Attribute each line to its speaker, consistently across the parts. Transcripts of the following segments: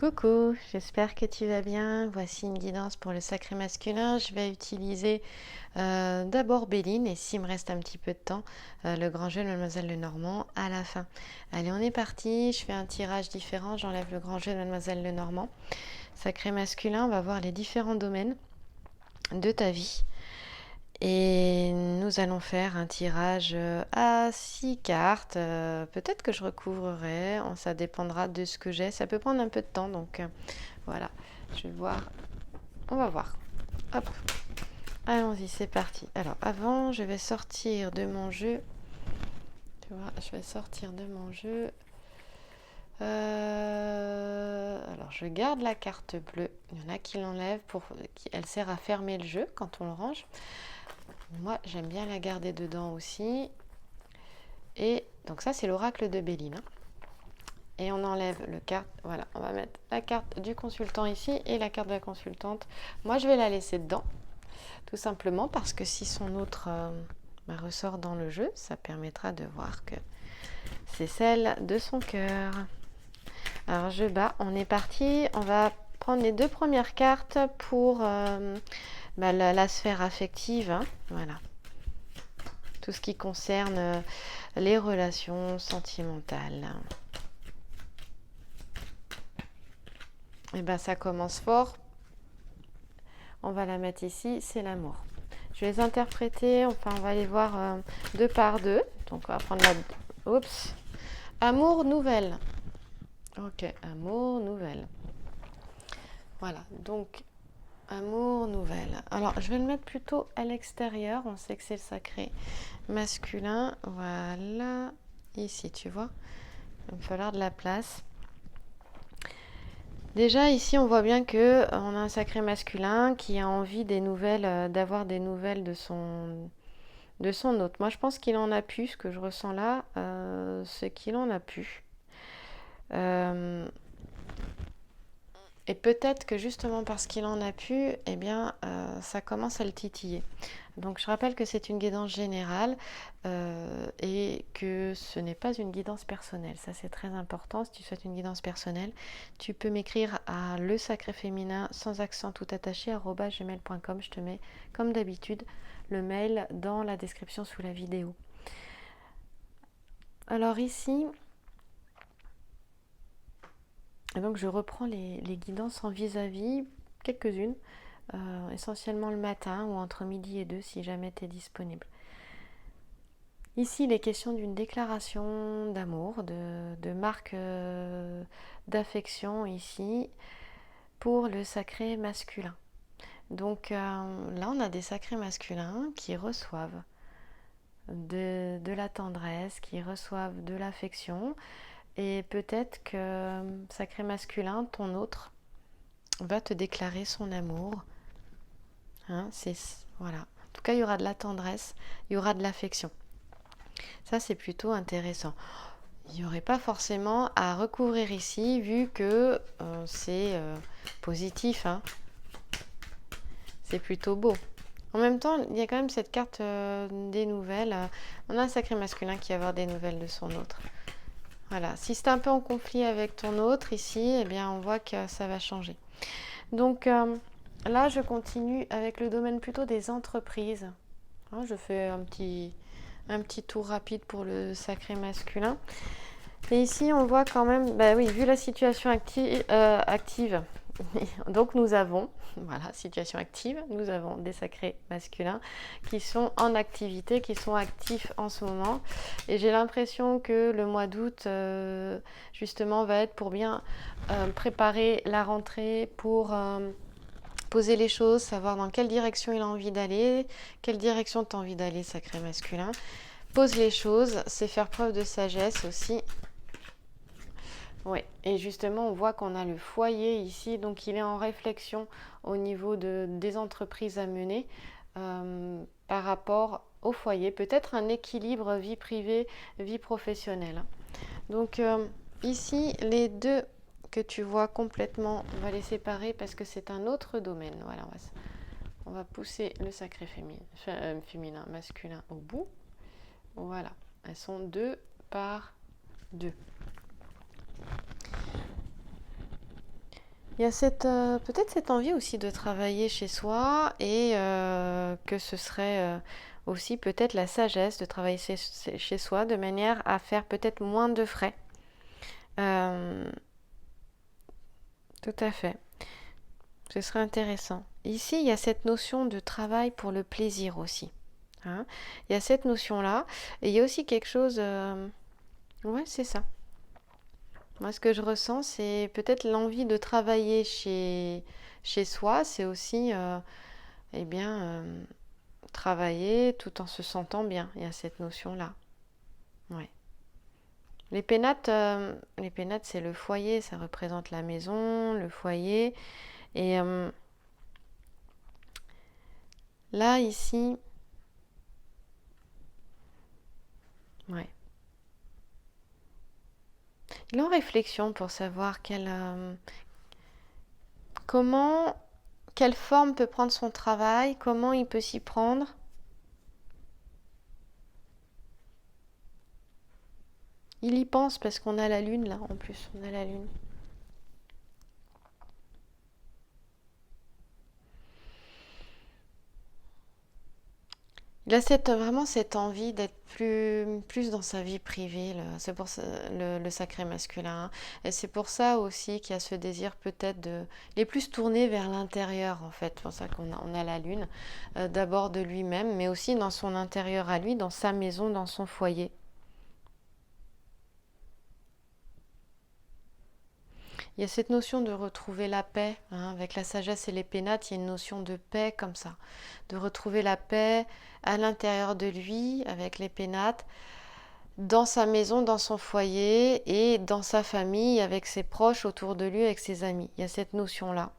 Speaker 1: Coucou, j'espère que tu vas bien. Voici une guidance pour le sacré masculin. Je vais utiliser d'abord Béline et s'il me reste un petit peu de temps, le grand jeu de Mademoiselle Lenormand à la fin. Allez, on est parti. Je fais un tirage différent. J'enlève le grand jeu de Mademoiselle Lenormand. Sacré masculin, on va voir les différents domaines de ta vie. Et nous allons faire un tirage à 6 cartes. Peut-être que je recouvrerai, ça dépendra de ce que j'ai. Ça peut prendre un peu de temps, donc voilà. Je vais voir. On va voir. Hop. Allons-y, c'est parti. Alors, avant, je vais sortir de mon jeu. Tu vois, je vais sortir de mon jeu. Alors, je garde la carte bleue. Il y en a qui l'enlèvent. Elle sert à fermer le jeu quand on le range. Moi, j'aime bien la garder dedans aussi. Et donc ça, c'est l'oracle de Béline. Et on enlève le carte. Voilà, on va mettre la carte du consultant ici et la carte de la consultante. Moi, je vais la laisser dedans. Tout simplement parce que si son autre ressort dans le jeu, ça permettra de voir que c'est celle de son cœur. Alors, je bats. On est parti. On va prendre les deux premières cartes pour la sphère affective. Hein. Voilà. Tout ce qui concerne les relations sentimentales. Et bien ça commence fort. On va la mettre ici, c'est l'amour. Je vais les interpréter, enfin on va les voir deux par deux. Donc on va prendre la... Oups. Amour nouvelle. Ok, amour nouvelle. Voilà, donc amour nouvelle. Alors je vais le mettre plutôt à l'extérieur. On sait que c'est le sacré masculin. Voilà, ici tu vois. Il va me falloir de la place. Déjà ici on voit bien que on a un sacré masculin qui a envie des nouvelles, d'avoir des nouvelles de son hôte. Moi je pense qu'il en a pu, ce que je ressens là, c'est qu'il en a pu. Et peut-être que justement parce qu'il en a pu, eh bien ça commence à le titiller. Donc je rappelle que c'est une guidance générale et que ce n'est pas une guidance personnelle. Ça c'est très important. Si tu souhaites une guidance personnelle, tu peux m'écrire à le sacré féminin sans accent tout attaché @gmail.com. Je te mets comme d'habitude le mail dans la description sous la vidéo. Alors ici, donc je reprends les guidances en vis-à-vis, quelques-unes, essentiellement le matin ou entre midi et 2 si jamais tu es disponible. Ici, il est question d'une déclaration d'amour, de marque d'affection ici pour le sacré masculin. Donc là, on a des sacrés masculins qui reçoivent de la tendresse, qui reçoivent de l'affection. Et peut-être que sacré masculin, ton autre, va te déclarer son amour. Hein, voilà. En tout cas, il y aura de la tendresse, il y aura de l'affection. Ça, c'est plutôt intéressant. Il n'y aurait pas forcément à recouvrir ici, vu que c'est positif. Hein. C'est plutôt beau. En même temps, il y a quand même cette carte des nouvelles. On a un sacré masculin qui va avoir des nouvelles de son autre. Voilà. Si c'est un peu en conflit avec ton autre ici, eh bien, on voit que ça va changer. Donc là, je continue avec le domaine plutôt des entreprises. Hein, je fais un petit tour rapide pour le sacré masculin. Et ici, on voit quand même, bah oui, vu la situation active, donc nous avons, voilà, situation active, nous avons des sacrés masculins qui sont en activité, qui sont actifs en ce moment. Et j'ai l'impression que le mois d'août, justement, va être pour bien préparer la rentrée, pour poser les choses, savoir dans quelle direction il a envie d'aller, quelle direction tu as envie d'aller, sacré masculin. Pose les choses, c'est faire preuve de sagesse aussi. Oui, et justement, on voit qu'on a le foyer ici, donc il est en réflexion au niveau des entreprises à mener par rapport au foyer. Peut-être un équilibre vie privée, vie professionnelle. Donc ici, les deux que tu vois complètement, on va les séparer parce que c'est un autre domaine. Voilà, on va pousser le sacré féminin, masculin au bout. Voilà, elles sont 2 par 2. Il y a peut-être cette envie aussi de travailler chez soi et que ce serait aussi peut-être la sagesse de travailler chez soi de manière à faire peut-être moins de frais. Euh, Tout à fait. Ce serait intéressant. Ici, il y a cette notion de travail pour le plaisir aussi. Hein. Il y a cette notion-là. Et il y a aussi quelque chose... Ouais, c'est ça. Moi, ce que je ressens, c'est peut-être l'envie de travailler chez soi. C'est aussi, eh bien, travailler tout en se sentant bien. Il y a cette notion-là. Ouais. Les pénates, c'est le foyer. Ça représente la maison, le foyer. Et là, ici, ouais. Il est en réflexion pour savoir comment, quelle forme peut prendre son travail, comment il peut s'y prendre. Il y pense parce qu'on a la lune là, en plus, on a la lune. Il a vraiment cette envie d'être plus dans sa vie privée. C'est pour ça, le sacré masculin. Et c'est pour ça aussi qu'il y a ce désir peut-être de... Il est plus tourné vers l'intérieur en fait. C'est pour ça on a la lune. D'abord de lui-même, mais aussi dans son intérieur à lui, dans sa maison, dans son foyer. Il y a cette notion de retrouver la paix, hein, avec la sagesse et les pénates, il y a une notion de paix comme ça, de retrouver la paix à l'intérieur de lui, avec les pénates, dans sa maison, dans son foyer et dans sa famille, avec ses proches autour de lui, avec ses amis. Il y a cette notion-là.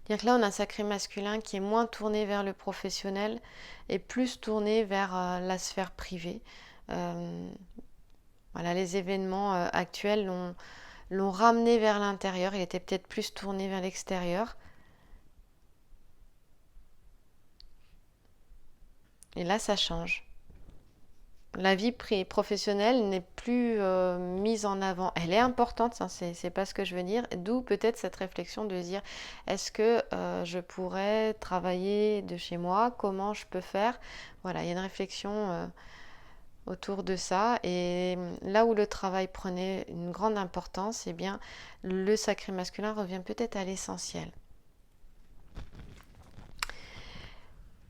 Speaker 1: C'est-à-dire que là, on a un sacré masculin qui est moins tourné vers le professionnel et plus tourné vers la sphère privée. Euh, voilà, les événements actuels l'ont ramené vers l'intérieur. Il était peut-être plus tourné vers l'extérieur. Et là, ça change. La vie professionnelle n'est plus mise en avant. Elle est importante, hein, c'est pas ce que je veux dire. D'où peut-être cette réflexion de se dire est-ce que je pourrais travailler de chez moi? Comment je peux faire? Voilà, il y a une réflexion autour de ça. Et là où le travail prenait une grande importance, eh bien, le sacré masculin revient peut-être à l'essentiel.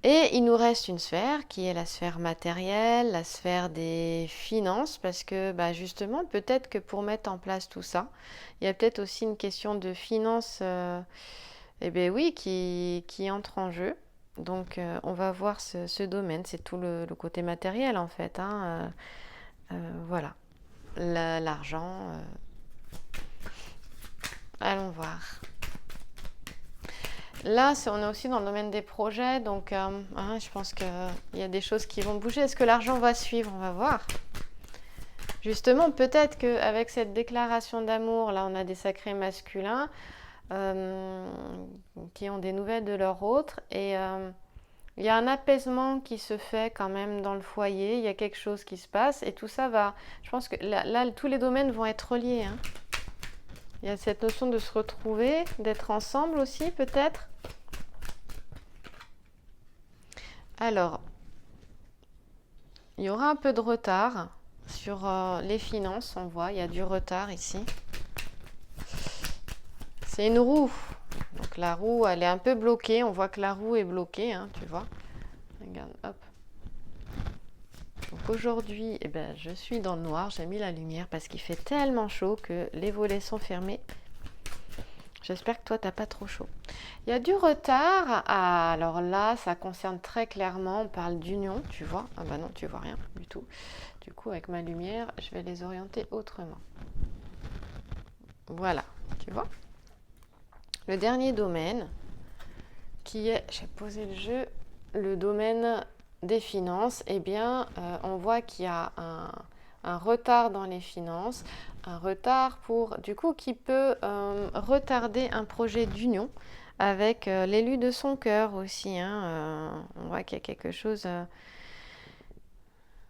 Speaker 1: Et il nous reste une sphère qui est la sphère matérielle, la sphère des finances, parce que bah, justement, peut-être que pour mettre en place tout ça, il y a peut-être aussi une question de finances, eh bien oui, qui entre en jeu. Donc on va voir ce domaine, c'est tout le côté matériel en fait. Hein, voilà, l'argent. Allons voir. Là, on est aussi dans le domaine des projets, donc hein, je pense qu'il y a des choses qui vont bouger. Est-ce que l'argent va suivre? On va voir. Justement, peut-être qu'avec cette déclaration d'amour, là, on a des sacrés masculins qui ont des nouvelles de leur autre, et il y a un apaisement qui se fait quand même dans le foyer, il y a quelque chose qui se passe, et tout ça va... Je pense que là tous les domaines vont être reliés. Hein. Il y a cette notion de se retrouver, d'être ensemble aussi, peut-être. Alors, il y aura un peu de retard sur les finances, on voit, il y a du retard ici. C'est une roue. Donc la roue, elle est un peu bloquée. On voit que la roue est bloquée, hein, tu vois. Regarde, hop. Donc aujourd'hui, eh ben, je suis dans le noir. J'ai mis la lumière parce qu'il fait tellement chaud que les volets sont fermés. J'espère que toi, t'as pas trop chaud. Il y a du retard. Ah, alors là, ça concerne très clairement, on parle d'union, tu vois. Ah bah non, tu vois rien du tout. Du coup, avec ma lumière, je vais les orienter autrement. Voilà, tu vois. Le dernier domaine, qui est, j'ai posé le jeu, le domaine des finances, eh bien, on voit qu'il y a un retard dans les finances, un retard du coup, qui peut retarder un projet d'union avec l'élu de son cœur aussi. Hein, on voit qu'il y a quelque chose...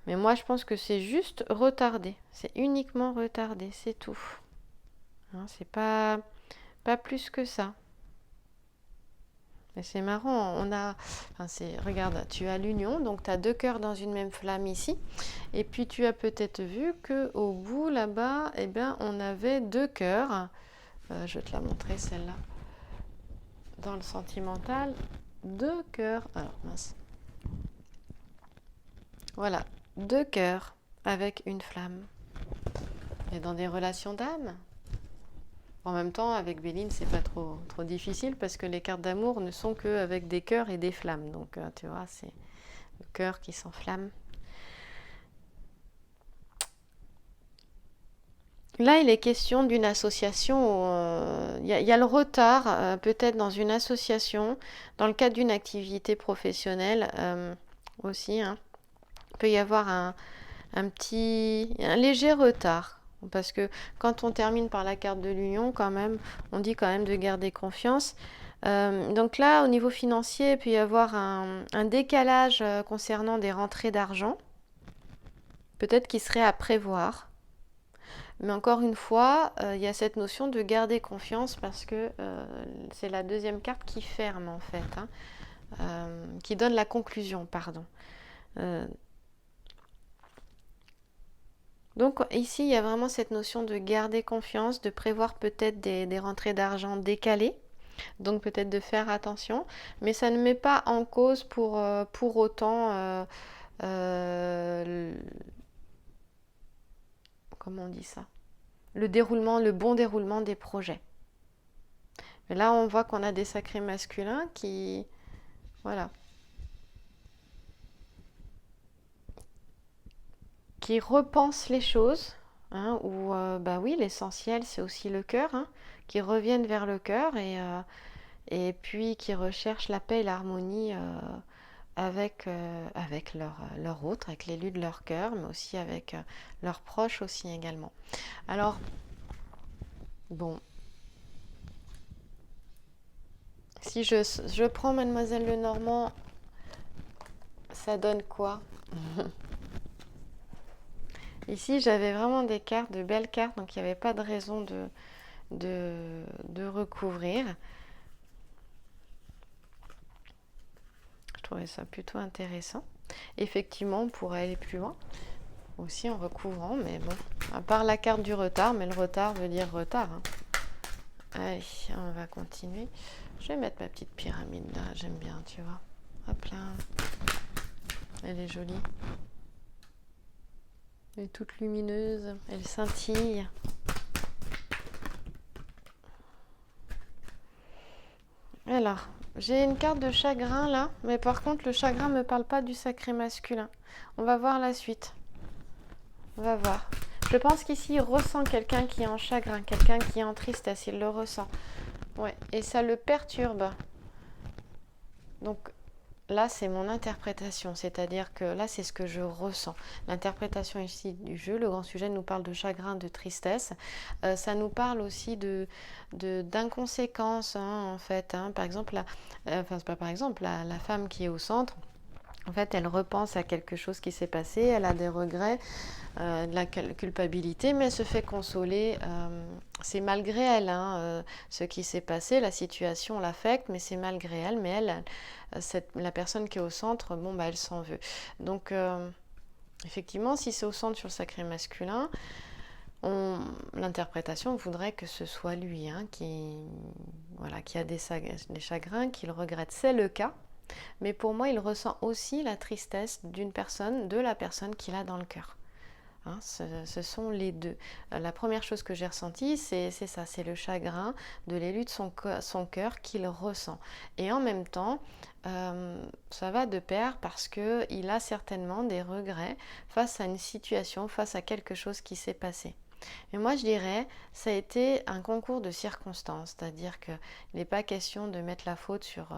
Speaker 1: mais moi, je pense que c'est juste retardé. C'est uniquement retardé, c'est tout. Hein, c'est pas Pas plus que ça. Mais c'est marrant, regarde, tu as l'union, donc tu as deux cœurs dans une même flamme ici. Et puis tu as peut-être vu qu'au bout là-bas, eh bien, on avait deux cœurs. Je vais te la montrer celle-là. Dans le sentimental, deux cœurs. Alors mince. Voilà, deux cœurs avec une flamme. Et dans des relations d'âme. En même temps, avec Béline, c'est pas trop difficile parce que les cartes d'amour ne sont qu'avec des cœurs et des flammes. Donc, tu vois, c'est le cœur qui s'enflamme. Là, il est question d'une association. Il y a le retard, peut-être dans une association, dans le cadre d'une activité professionnelle aussi. Hein. Il peut y avoir un léger retard. Parce que quand on termine par la carte de l'union, quand même, on dit quand même de garder confiance. Donc là, au niveau financier, il peut y avoir un décalage concernant des rentrées d'argent, peut-être qui serait à prévoir. Mais encore une fois, il y a cette notion de garder confiance parce que c'est la deuxième carte qui ferme en fait, hein, qui donne la conclusion, pardon. Donc ici, il y a vraiment cette notion de garder confiance, de prévoir peut-être des rentrées d'argent décalées, donc peut-être de faire attention, mais ça ne met pas en cause pour autant, comment on dit ça, le bon déroulement des projets. Mais là, on voit qu'on a des sacrés masculins voilà, qui repensent les choses, hein, où, bah oui, l'essentiel, c'est aussi le cœur, hein, qui reviennent vers le cœur et puis qui recherchent la paix et l'harmonie avec leur autre, avec l'élu de leur cœur, mais aussi avec leurs proches aussi également. Alors, bon, si je prends Mademoiselle Lenormand, ça donne quoi? Ici, j'avais vraiment des cartes, de belles cartes, donc il n'y avait pas de raison de recouvrir. Je trouvais ça plutôt intéressant. Effectivement, on pourrait aller plus loin, aussi en recouvrant, mais bon, à part la carte du retard, mais le retard veut dire retard. Hein. Allez, on va continuer. Je vais mettre ma petite pyramide là, j'aime bien, tu vois. Hop là. Elle est jolie. Elle est toute lumineuse, elle scintille. Alors, j'ai une carte de chagrin là, mais par contre le chagrin ne me parle pas du sacré masculin. On va voir la suite. On va voir. Je pense qu'ici il ressent quelqu'un qui est en chagrin, quelqu'un qui est en tristesse, il le ressent. Ouais, et ça le perturbe. Donc là, c'est mon interprétation, c'est-à-dire que là, c'est ce que je ressens. L'interprétation ici du jeu, le grand sujet nous parle de chagrin, de tristesse. Ça nous parle aussi d'inconséquence, hein, en fait. Hein. Par exemple, c'est pas par exemple, la femme qui est au centre, en fait, elle repense à quelque chose qui s'est passé, elle a des regrets, de la culpabilité, mais elle se fait consoler. C'est malgré elle, hein, ce qui s'est passé, la situation l'affecte, mais c'est malgré elle. Mais la personne qui est au centre, bon, bah, elle s'en veut. Donc, effectivement, si c'est au centre sur le sacré masculin, l'interprétation voudrait que ce soit lui hein, qui a des chagrins, qu'il regrette. C'est le cas. Mais pour moi, il ressent aussi la tristesse de la personne qu'il a dans le cœur. Hein, ce sont les deux. La première chose que j'ai ressentie, c'est ça, c'est le chagrin de l'élu de son cœur qu'il ressent. Et en même temps, ça va de pair parce qu'il a certainement des regrets face à une situation, face à quelque chose qui s'est passé. Mais moi, je dirais, ça a été un concours de circonstances, c'est-à-dire qu'il n'est pas question de mettre la faute sur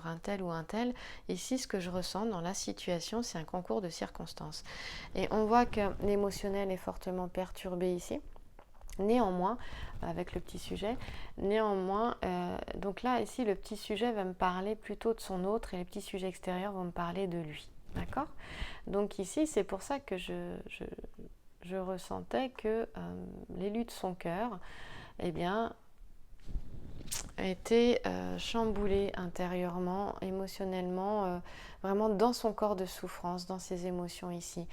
Speaker 1: un tel ou un tel. Ici, ce que je ressens dans la situation, c'est un concours de circonstances. Et on voit que l'émotionnel est fortement perturbé ici. Néanmoins, avec le petit sujet, donc là, ici, le petit sujet va me parler plutôt de son autre et les petits sujets extérieurs vont me parler de lui. D'accord ? Donc ici, c'est pour ça que je ressentais que l'élu de son cœur, eh bien, été chamboulé intérieurement, émotionnellement, vraiment dans son corps de souffrance, dans ses émotions ici.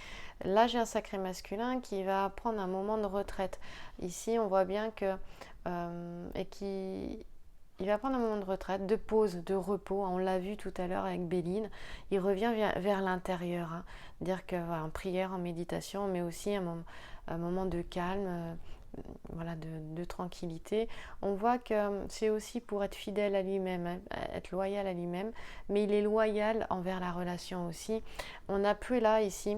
Speaker 1: Là, j'ai un sacré masculin qui va prendre un moment de retraite. Ici, on voit bien que il va prendre un moment de retraite, de pause, de repos. On l'a vu tout à l'heure avec Béline. Il revient vers l'intérieur, hein. Dire que voilà, en prière, en méditation, mais aussi un moment de calme, voilà, de tranquillité. On voit que c'est aussi pour être fidèle à lui-même, hein, être loyal à lui-même, mais il est loyal envers la relation aussi. On a Puella ici.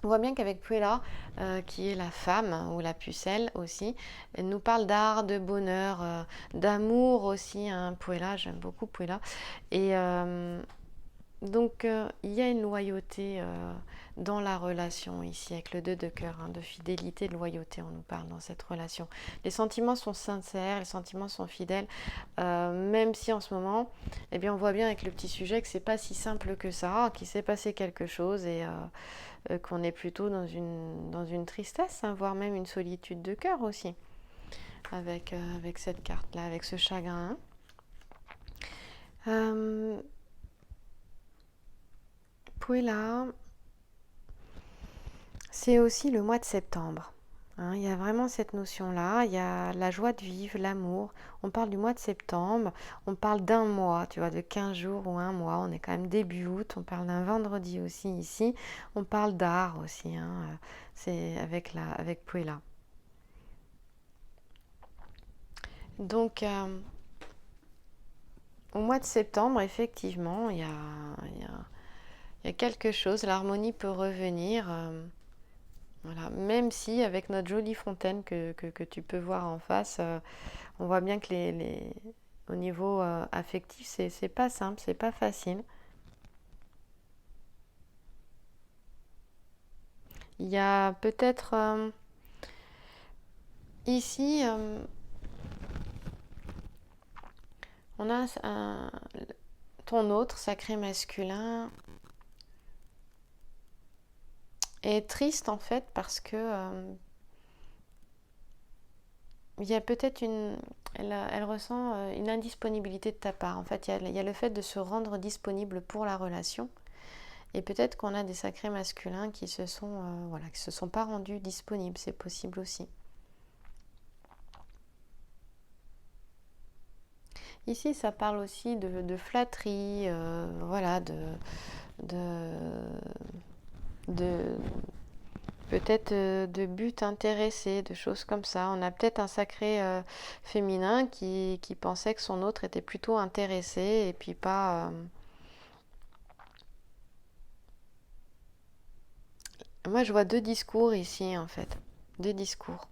Speaker 1: On voit bien qu'avec Puella, qui est la femme, hein, ou la pucelle aussi, elle nous parle d'art, de bonheur, d'amour aussi, hein, Puella, j'aime beaucoup Puella. Et donc, il y a une loyauté dans la relation ici, avec le 2 de cœur, hein, de fidélité, de loyauté, on nous parle dans cette relation. Les sentiments sont sincères, les sentiments sont fidèles, même si en ce moment, eh bien, on voit bien avec le petit sujet que c'est pas si simple que ça, qu'il s'est passé quelque chose et qu'on est plutôt dans une tristesse, hein, voire même une solitude de cœur aussi, avec cette carte-là, avec ce chagrin. Puella, c'est aussi le mois de septembre. Hein, il y a vraiment cette notion-là, il y a la joie de vivre, l'amour. On parle du mois de septembre, on parle d'un mois, tu vois, de 15 jours ou un mois. On est quand même début août, on parle d'un vendredi aussi ici. On parle d'art aussi, hein, c'est avec Puella. Donc, au mois de septembre, effectivement, il y a quelque chose, l'harmonie peut revenir. Voilà. Même si avec notre jolie fontaine que tu peux voir en face, on voit bien que au niveau affectif, c'est pas simple, c'est pas facile. Il y a peut-être ici, on a ton autre sacré masculin est triste en fait parce que il y a peut-être elle ressent une indisponibilité de ta part. En fait, il y a le fait de se rendre disponible pour la relation. Et peut-être qu'on a des sacrés masculins qui voilà, qui se sont pas rendus disponibles. C'est possible aussi. Ici, ça parle aussi de flatterie, voilà, de, de peut-être de buts intéressés, de choses comme ça. On a peut-être un sacré féminin qui pensait que son autre était plutôt intéressé et puis pas. Moi, je vois deux discours ici, en fait. Deux discours.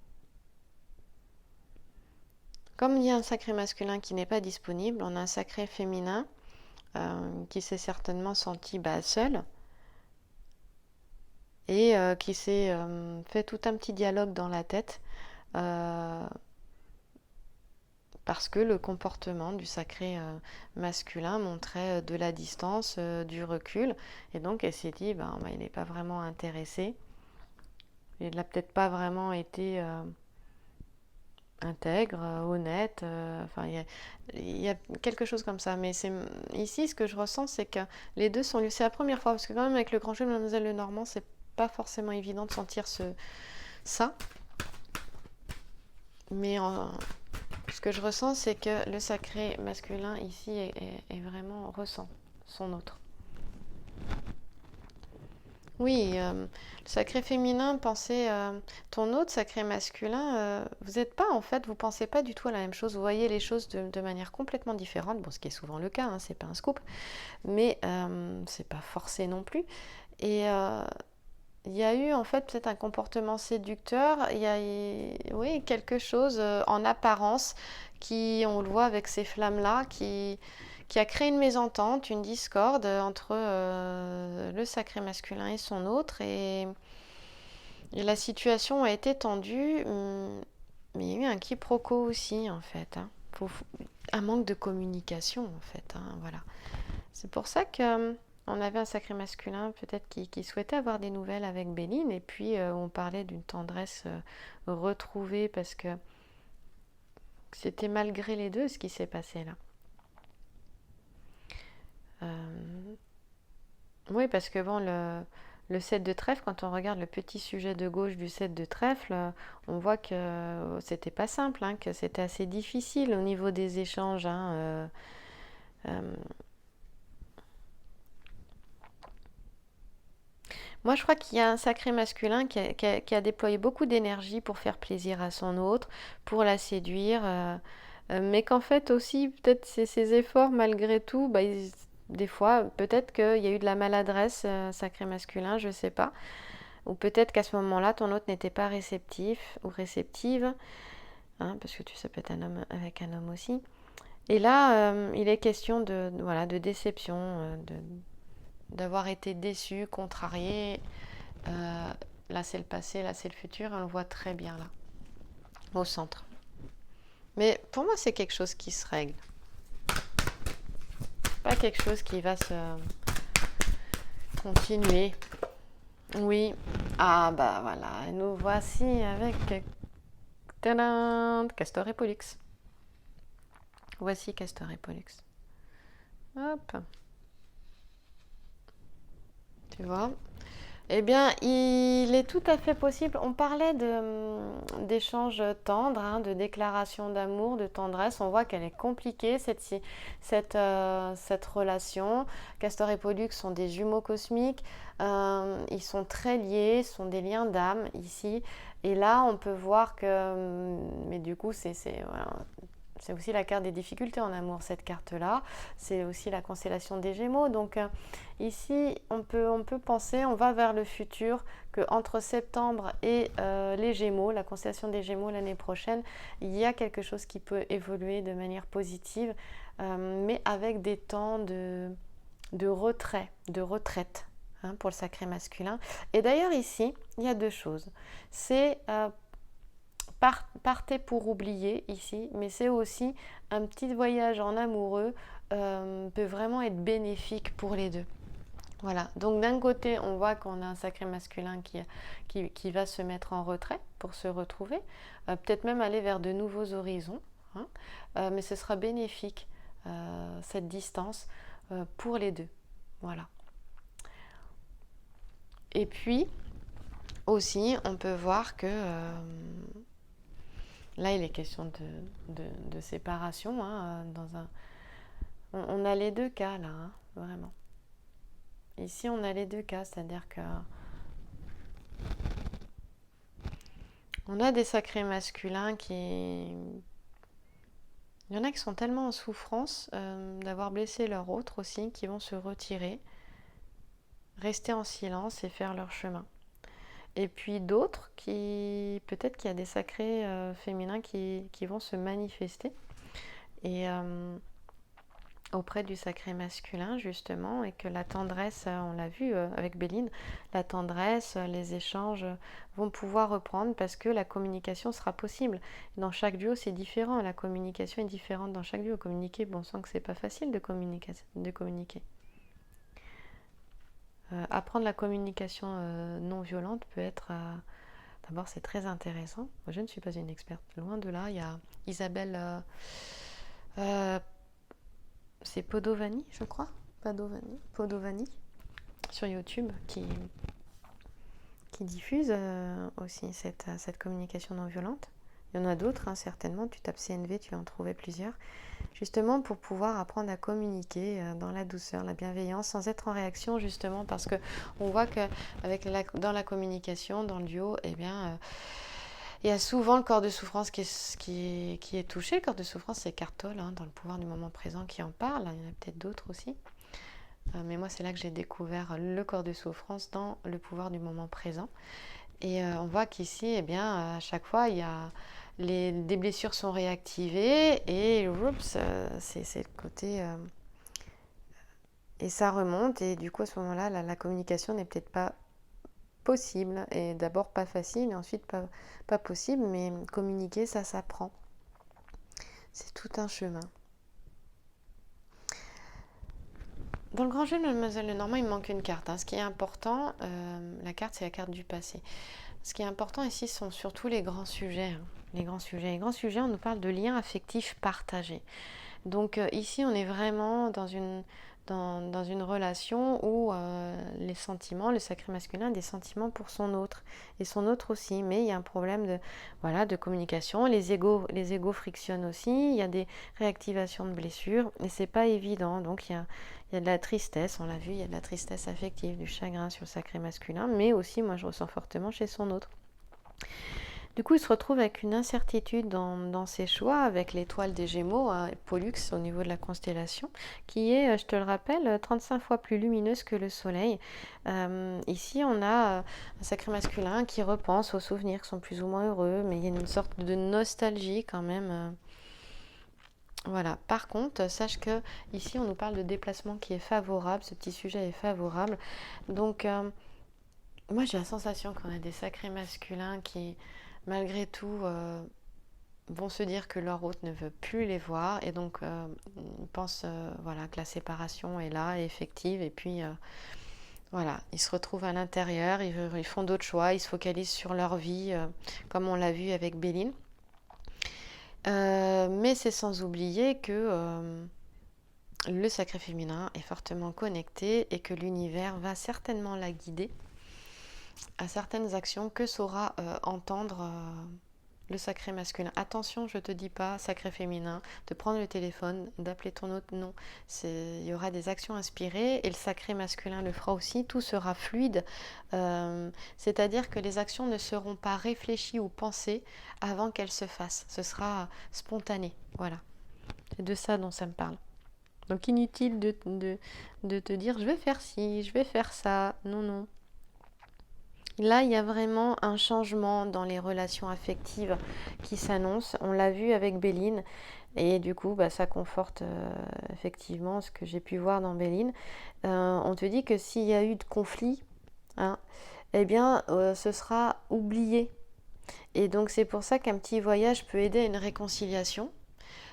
Speaker 1: Comme il y a un sacré masculin qui n'est pas disponible, on a un sacré féminin qui s'est certainement senti seul et qui s'est fait tout un petit dialogue dans la tête euh, parce que le comportement du sacré masculin montrait de la distance, du recul, et donc elle s'est dit, il n'est pas vraiment intéressé, il n'a peut-être pas vraiment été intègre, honnête, enfin il y a quelque chose comme ça, mais ici ce que je ressens c'est que les deux sont liés, c'est la première fois, parce que quand même avec le grand jeu de Mademoiselle Lenormand c'est pas forcément évident de sentir ça, mais ce que je ressens, c'est que le sacré masculin ici est vraiment ressent son autre. Oui, le sacré féminin, pensez ton autre sacré masculin, vous n'êtes pas en fait, vous pensez pas du tout à la même chose, vous voyez les choses de manière complètement différente, bon, ce qui est souvent le cas, hein, c'est pas un scoop, mais c'est pas forcé non plus. Et il y a eu en fait peut-être un comportement séducteur, il y a oui, quelque chose en apparence qui, on le voit avec ces flammes-là, qui a créé une mésentente, une discorde entre le sacré masculin et son autre. Et la situation a été tendue, mais il y a eu un quiproquo aussi en fait. Hein. Un manque de communication en fait. Hein, voilà. C'est pour ça que on avait un sacré masculin peut-être qui souhaitait avoir des nouvelles avec Béline, et puis on parlait d'une tendresse retrouvée parce que c'était malgré les deux ce qui s'est passé là. Oui, parce que bon, le 7 de trèfle, quand on regarde le petit sujet de gauche du 7 de trèfle, on voit que c'était pas simple, hein, que c'était assez difficile au niveau des échanges. Hein, euh, Moi, je crois qu'il y a un sacré masculin qui a déployé beaucoup d'énergie pour faire plaisir à son autre, pour la séduire, mais qu'en fait aussi, peut-être ses efforts, malgré tout, bah, des fois, peut-être qu'il y a eu de la maladresse, sacré masculin, je sais pas. Ou peut-être qu'à ce moment-là, ton autre n'était pas réceptif ou réceptive, hein, parce que tu sais, peut être un homme avec un homme aussi. Et là, il est question voilà, de déception, d'avoir été déçu, contrarié. Là, c'est le passé, là, c'est le futur. On le voit très bien là, au centre. Mais pour moi, c'est quelque chose qui se règle. Pas quelque chose qui va se continuer. Oui. Ah bah voilà, nous voici avec tadam, Castor et Pollux. Voici Castor et Pollux. Hop. Tu vois? Eh bien, il est tout à fait possible. On parlait d'échanges tendres, hein, de déclarations d'amour, de tendresse. On voit qu'elle est compliquée, cette relation. Castor et Pollux sont des jumeaux cosmiques. Ils sont très liés, ce sont des liens d'âme ici. Et là, on peut voir que... Mais du coup, voilà, c'est aussi la carte des difficultés en amour, cette carte-là. C'est aussi la constellation des Gémeaux. Donc ici, on peut penser, on va vers le futur, qu'entre septembre et les Gémeaux, la constellation des Gémeaux l'année prochaine, il y a quelque chose qui peut évoluer de manière positive, mais avec des temps de retrait, de retraite, hein, pour le sacré masculin. Et d'ailleurs ici, il y a deux choses. C'est partez pour oublier ici, mais c'est aussi un petit voyage en amoureux, peut vraiment être bénéfique pour les deux. Voilà, donc d'un côté, on voit qu'on a un sacré masculin qui va se mettre en retrait pour se retrouver, peut-être même aller vers de nouveaux horizons, hein, mais ce sera bénéfique, cette distance, pour les deux. Voilà. Et puis, aussi, on peut voir que... là, il est question de séparation. Hein, on a les deux cas là, hein, vraiment. Ici, on a les deux cas, c'est-à-dire que on a des sacrés masculins qui... Il y en a qui sont tellement en souffrance d'avoir blessé leur autre aussi, qui vont se retirer, rester en silence et faire leur chemin. Et puis d'autres qui, peut-être qu'il y a des sacrés féminins qui vont se manifester et auprès du sacré masculin justement, et que la tendresse, on l'a vu avec Béline, la tendresse, les échanges vont pouvoir reprendre parce que la communication sera possible. Dans chaque duo, c'est différent, la communication est différente dans chaque duo. Communiquer, bon, on sent que c'est pas facile de communiquer. Apprendre la communication non violente peut être... D'abord, c'est très intéressant. Moi, je ne suis pas une experte. Loin de là, il y a Isabelle... c'est Podovani, je crois. Podovani, sur YouTube, qui diffuse aussi cette communication non violente. Il y en a d'autres, hein, certainement. Tu tapes CNV, tu vas en trouver plusieurs. Justement pour pouvoir apprendre à communiquer dans la douceur, la bienveillance, sans être en réaction, justement, parce qu'on voit que dans la communication, dans le duo, eh bien, il y a souvent le corps de souffrance qui est touché. Le corps de souffrance, c'est Cartol, hein, dans le pouvoir du moment présent, qui en parle. Il y en a peut-être d'autres aussi. Mais moi, c'est là que j'ai découvert le corps de souffrance dans le pouvoir du moment présent. Et on voit qu'ici, eh bien, à chaque fois, il y a des blessures sont réactivées et oups, c'est le côté... et ça remonte, et du coup, à ce moment-là, la communication n'est peut-être pas possible. Et d'abord pas facile, et ensuite pas possible, mais communiquer, ça s'apprend. C'est tout un chemin. Dans le grand jeu de Mademoiselle Lenormand, il me manque une carte. Hein. Ce qui est important, la carte, c'est la carte du passé. Ce qui est important ici sont surtout les grands sujets. Hein. Les grands sujets. Les grands sujets, on nous parle de liens affectifs partagés. Donc ici, on est vraiment dans une relation où les sentiments, le sacré masculin a des sentiments pour son autre et son autre aussi, mais il y a un problème de communication, les égos frictionnent aussi, il y a des réactivations de blessures et c'est pas évident, donc il y a de la tristesse, on l'a vu, il y a de la tristesse affective, du chagrin sur le sacré masculin, mais aussi moi je ressens fortement chez son autre. Du coup, il se retrouve avec une incertitude dans ses choix, avec l'étoile des Gémeaux, Pollux au niveau de la constellation, qui est, je te le rappelle, 35 fois plus lumineuse que le Soleil. Ici, on a un sacré masculin qui repense aux souvenirs qui sont plus ou moins heureux, mais il y a une sorte de nostalgie quand même. Voilà. Par contre, sache que ici, on nous parle de déplacement qui est favorable, ce petit sujet est favorable. Donc, moi, j'ai la sensation qu'on a des sacrés masculins qui malgré tout, vont se dire que leur hôte ne veut plus les voir et donc ils pensent voilà, que la séparation est là, est effective et puis voilà, ils se retrouvent à l'intérieur, ils font d'autres choix, ils se focalisent sur leur vie comme on l'a vu avec Béline. Mais c'est sans oublier que le sacré féminin est fortement connecté et que l'univers va certainement la guider à certaines actions que saura entendre le sacré masculin. Attention, je ne te dis pas, sacré féminin, de prendre le téléphone, d'appeler ton autre, non. Il y aura des actions inspirées et le sacré masculin le fera aussi, tout sera fluide. C'est-à-dire que les actions ne seront pas réfléchies ou pensées avant qu'elles se fassent. Ce sera spontané, voilà. C'est de ça dont ça me parle. Donc inutile de te dire, je vais faire ci, je vais faire ça. Non, non. Là, il y a vraiment un changement dans les relations affectives qui s'annonce. On l'a vu avec Béline et du coup, ça conforte effectivement ce que j'ai pu voir dans Béline. On te dit que s'il y a eu de conflit, hein, eh bien, ce sera oublié. Et donc, c'est pour ça qu'un petit voyage peut aider à une réconciliation.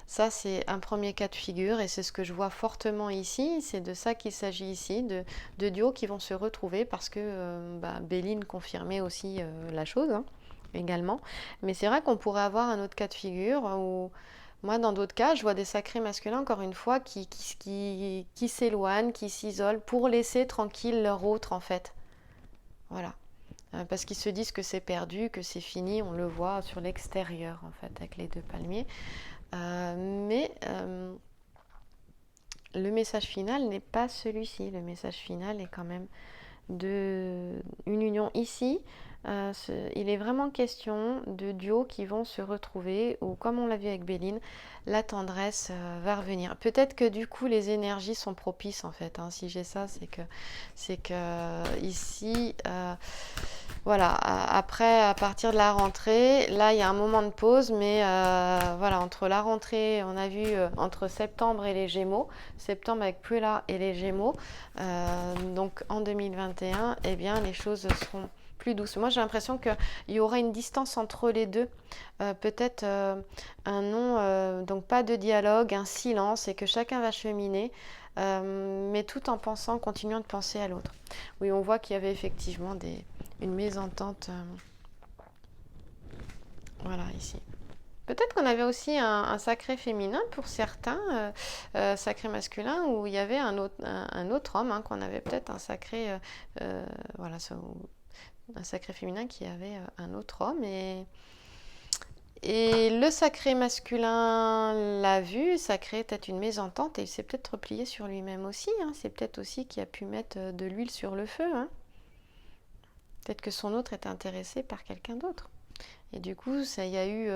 Speaker 1: Ça, c'est un premier cas de figure et c'est ce que je vois fortement ici. C'est de ça qu'il s'agit ici, de duos qui vont se retrouver parce que Béline confirmait aussi la chose également. Mais c'est vrai qu'on pourrait avoir un autre cas de figure où moi, dans d'autres cas, je vois des sacrés masculins, encore une fois, qui s'éloignent, qui s'isolent pour laisser tranquille leur autre, en fait. Voilà. Parce qu'ils se disent que c'est perdu, que c'est fini. On le voit sur l'extérieur, en fait, avec les deux palmiers. Mais le message final n'est pas celui-ci. Le message final est quand même une union ici. Il est vraiment question de duos qui vont se retrouver ou comme on l'a vu avec Béline, la tendresse va revenir. Peut-être que du coup les énergies sont propices en fait. Si j'ai ça, c'est que ici, voilà, après à partir de la rentrée, là il y a un moment de pause, mais voilà, entre la rentrée, on a vu entre septembre et les Gémeaux, septembre avec Puella et les Gémeaux, donc en 2021, eh bien les choses seront plus douces. Moi j'ai l'impression qu'il y aura une distance entre les deux, peut-être un non, donc pas de dialogue, un silence et que chacun va cheminer. Mais tout en pensant, continuant de penser à l'autre. Oui, on voit qu'il y avait effectivement une mésentente. Voilà, ici. Peut-être qu'on avait aussi un sacré féminin pour certains, sacré masculin, où il y avait un autre homme, qu'on avait peut-être un sacré, voilà, un sacré féminin qui avait un autre homme. Et le sacré masculin l'a vu, ça crée peut-être une mésentente et il s'est peut-être replié sur lui-même aussi. C'est peut-être aussi qu'il a pu mettre de l'huile sur le feu. Peut-être que son autre était intéressé par quelqu'un d'autre. Et du coup, il y a eu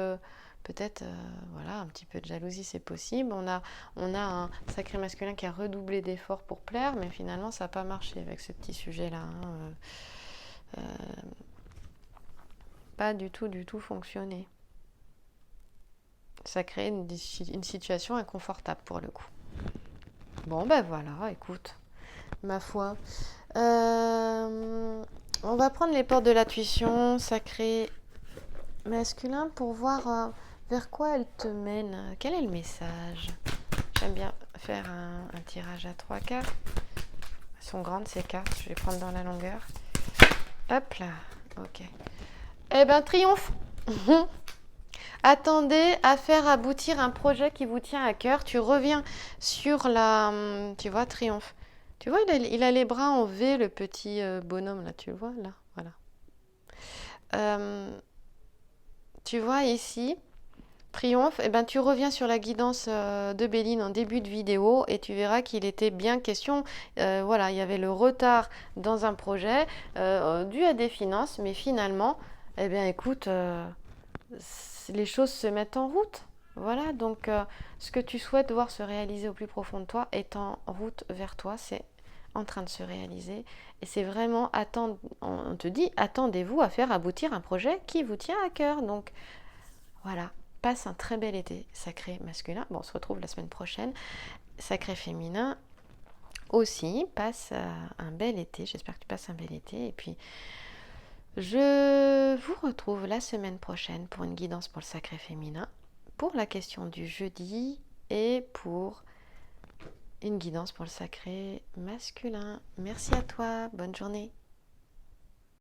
Speaker 1: peut-être voilà, un petit peu de jalousie, c'est possible. On a un sacré masculin qui a redoublé d'efforts pour plaire, mais finalement, ça n'a pas marché avec ce petit sujet-là. Pas du tout fonctionné. Ça crée une situation inconfortable pour le coup. Bon, voilà, écoute, ma foi. On va prendre les portes de l'intuition sacré masculin pour voir vers quoi elle te mène. Quel est le message? J'aime bien faire un tirage à 3 cartes. Elles sont grandes ces cartes, je vais les prendre dans la longueur. Hop là, ok. Eh ben, triomphe. Attendez à faire aboutir un projet qui vous tient à cœur. Tu reviens sur la, tu vois, triomphe. Tu vois, il a les bras en V, le petit bonhomme là, tu le vois là, voilà. Euh, Tu vois ici, triomphe, eh ben, tu reviens sur la guidance de Béline en début de vidéo et tu verras qu'il était bien question, voilà, il y avait le retard dans un projet dû à des finances, mais finalement, eh bien écoute, les choses se mettent en route. Voilà, donc ce que tu souhaites voir se réaliser au plus profond de toi est en route vers toi, c'est en train de se réaliser. Et c'est vraiment, on te dit, attendez-vous à faire aboutir un projet qui vous tient à cœur. Donc voilà, passe un très bel été sacré masculin. Bon, on se retrouve la semaine prochaine. Sacré féminin aussi, passe un bel été. J'espère que tu passes un bel été. Et puis, je vous retrouve la semaine prochaine pour une guidance pour le sacré féminin, pour la question du jeudi et pour une guidance pour le sacré masculin. Merci à toi, bonne journée.